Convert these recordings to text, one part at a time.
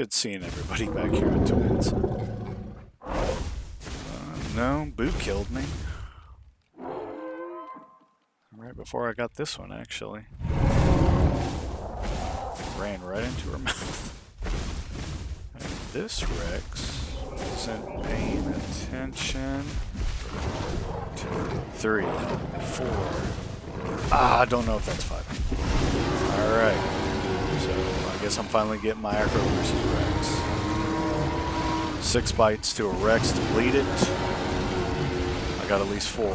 Good seeing everybody back here at Twins. No, Boo killed me. Right before I got this one, actually. Ran right into her mouth. And this Rex wasn't paying attention. 2, 3, 4. I don't know if that's 5. Alright. So I guess I'm finally getting my Acro versus Rex. 6 bites to a Rex to bleed it. I got at least 4.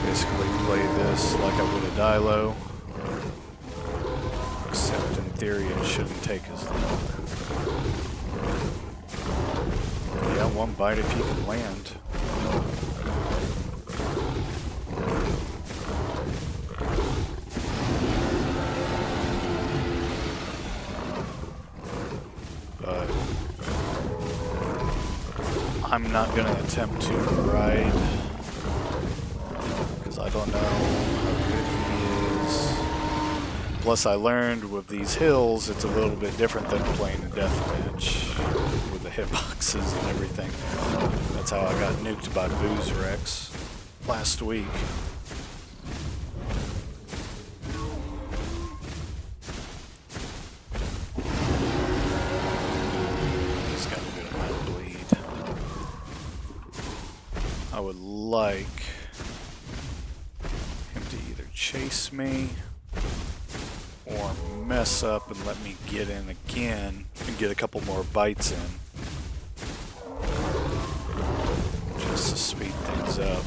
Basically play this like I would a Dilo. Except in theory it shouldn't take as long. Yeah, 1 bite if you can land. But I'm not going to attempt to ride because I don't know how good he is. Plus I learned with these hills it's a little bit different than playing a deathmatch with the hitboxes and everything. That's how I got nuked by Boo's Rex last week. He's got a good amount of bleed. I would like him to either chase me or mess up and let me get in again and get a couple more bites in. Just to speed things up.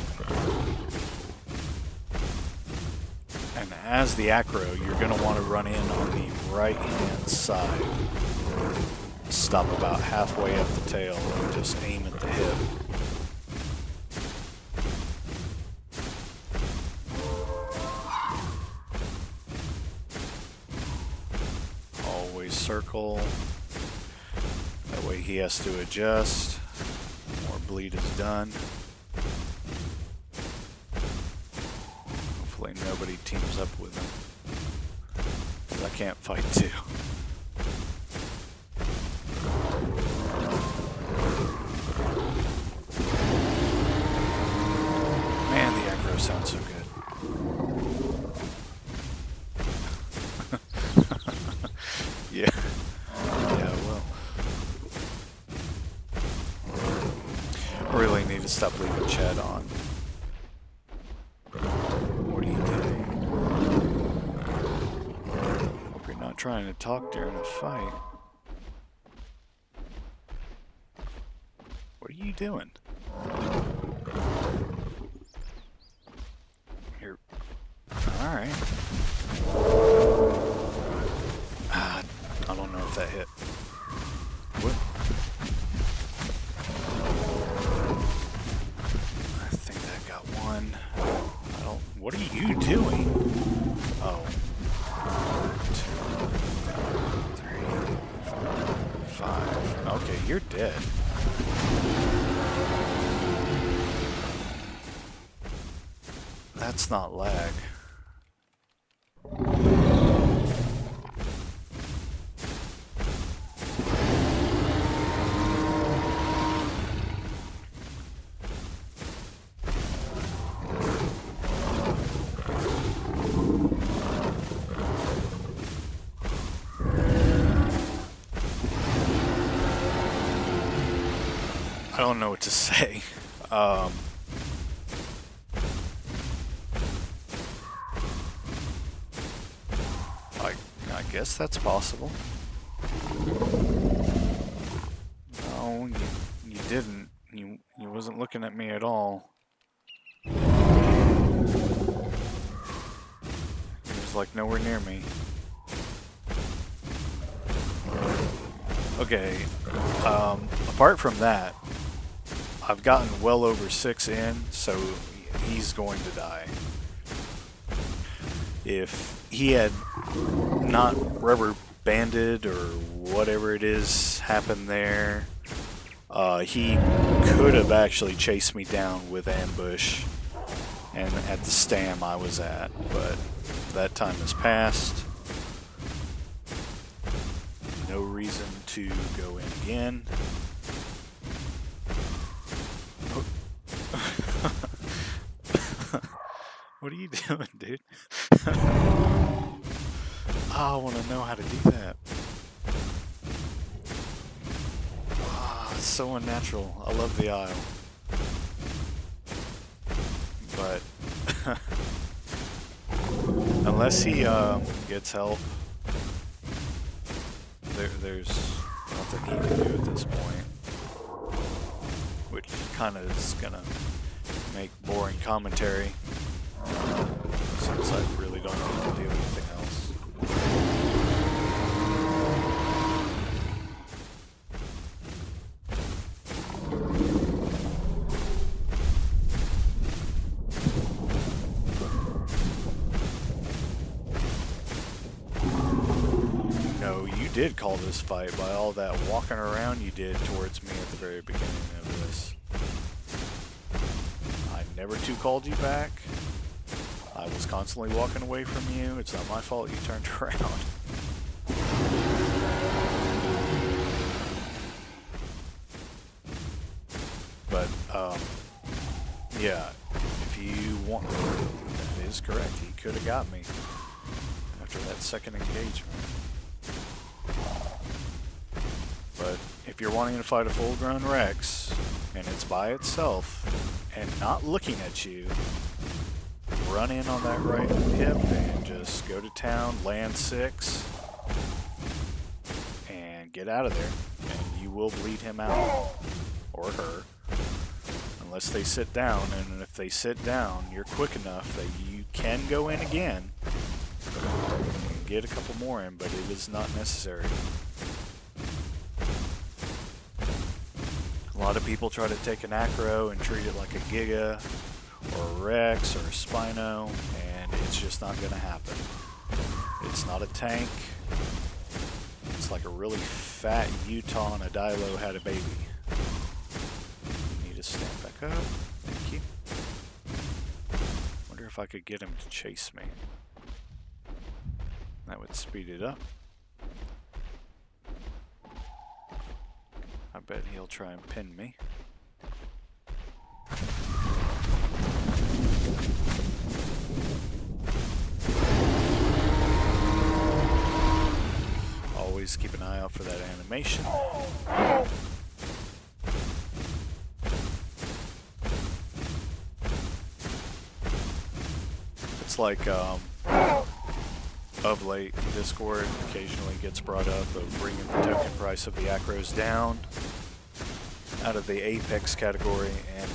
And as the Acro, you're going to want to run in on the right-hand side. Stop about halfway up the tail and just aim at the hip. Always circle. That way he has to adjust. More bleed is done. Hopefully nobody teams up with him. 'Cause I can't fight too. Man, the Acro sounds so good. Yeah. Yeah, well. I really need to stop leaving chat on. What are you doing? Hope you're not trying to talk during a fight. What are you doing? Here. Alright. I don't know if that hit. What? I think that got 1. I don't. What are you doing? Oh. 2, 3, 4, 5. Okay, you're dead. That's not lag. I don't know what to say. I guess that's possible. No, you didn't. You wasn't looking at me at all. He was like nowhere near me. Okay. Apart from that, I've gotten well over 6 in, so he's going to die. If he had not rubber banded or whatever it is happened there, he could have actually chased me down with ambush and at the stam I was at, but that time has passed. No reason to go in again. Oh. What are you doing, dude? Oh, I want to know how to do that. Ah, it's so unnatural. I love the aisle. But unless he gets help, there's nothing he can do at this point, which kind of is gonna make boring commentary since I really don't need to do anything else. Did call this fight by all that walking around you did towards me at the very beginning of this. I never called you back. I was constantly walking away from you. It's not my fault you turned around. But, yeah, if you want, that is correct. He could have got me after that second engagement. But if you're wanting to fight a full-grown Rex, and it's by itself, and not looking at you, run in on that right hip and just go to town, land 6, and get out of there. And you will bleed him out, or her, unless they sit down. And if they sit down, you're quick enough that you can go in again and get a couple more in, but it is not necessary. A lot of people try to take an Acro and treat it like a Giga or a Rex or a Spino, and it's just not going to happen. It's not a tank. It's like a really fat Utah and a Dilo had a baby. Need to stand back up. Thank you. Wonder if I could get him to chase me. That would speed it up. I bet he'll try and pin me. Always keep an eye out for that animation. It's like, of late, Discord occasionally gets brought up of bringing the token price of the Acros down out of the Apex category, and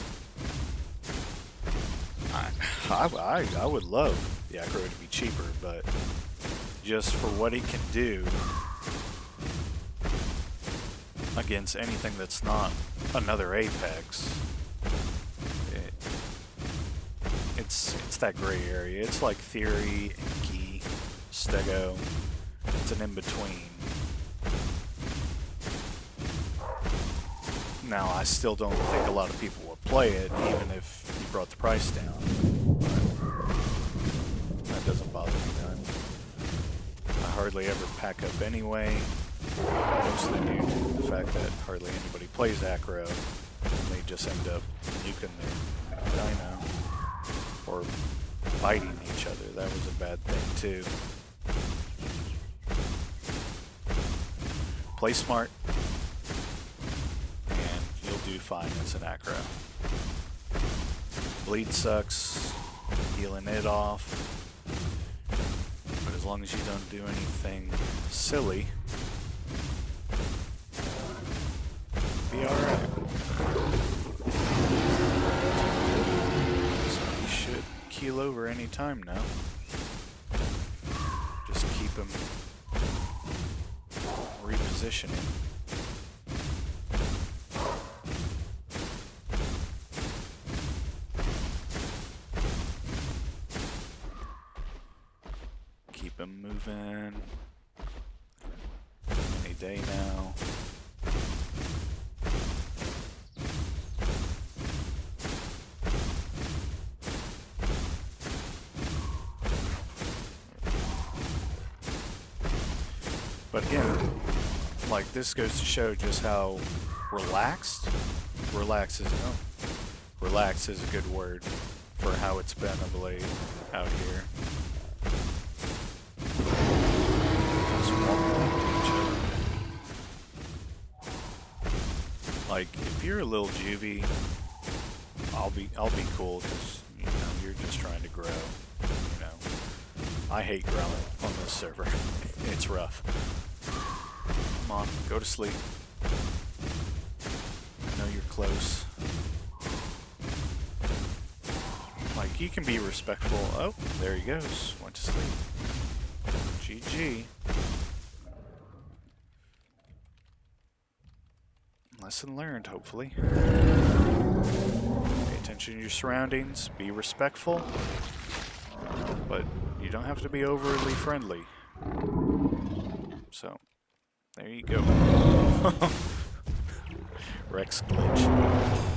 I would love the Acro to be cheaper, but just for what he can do against anything that's not another Apex, it's that gray area. It's like Theory and Key, Stego. It's an in-between. Now, I still don't think a lot of people will play it, even if you brought the price down. But that doesn't bother me none. I hardly ever pack up anyway, mostly due to the fact that hardly anybody plays Acro. They just end up nuking their Dino, or biting each other. That was a bad thing too. Play smart, and you'll do fine as an Acro. Bleed sucks, healing it off, but as long as you don't do anything silly, be alright. So you should keel over any time now. Just keep him repositioning. Keep him moving. Any day now. But again, like, this goes to show just how relaxed, relax is a good word for how it's been of late out here. Just walking up to each other. Like, if you're a little juvie, I'll be cool, because, you know, you're just trying to grow, you know. I hate growing on this server. It's rough. Come on, go to sleep. I know you're close. Like, you can be respectful. Oh, there he goes. Went to sleep. GG. Lesson learned, hopefully. Pay attention to your surroundings. Be respectful. But you don't have to be overly friendly. So, there you go. Rex glitch.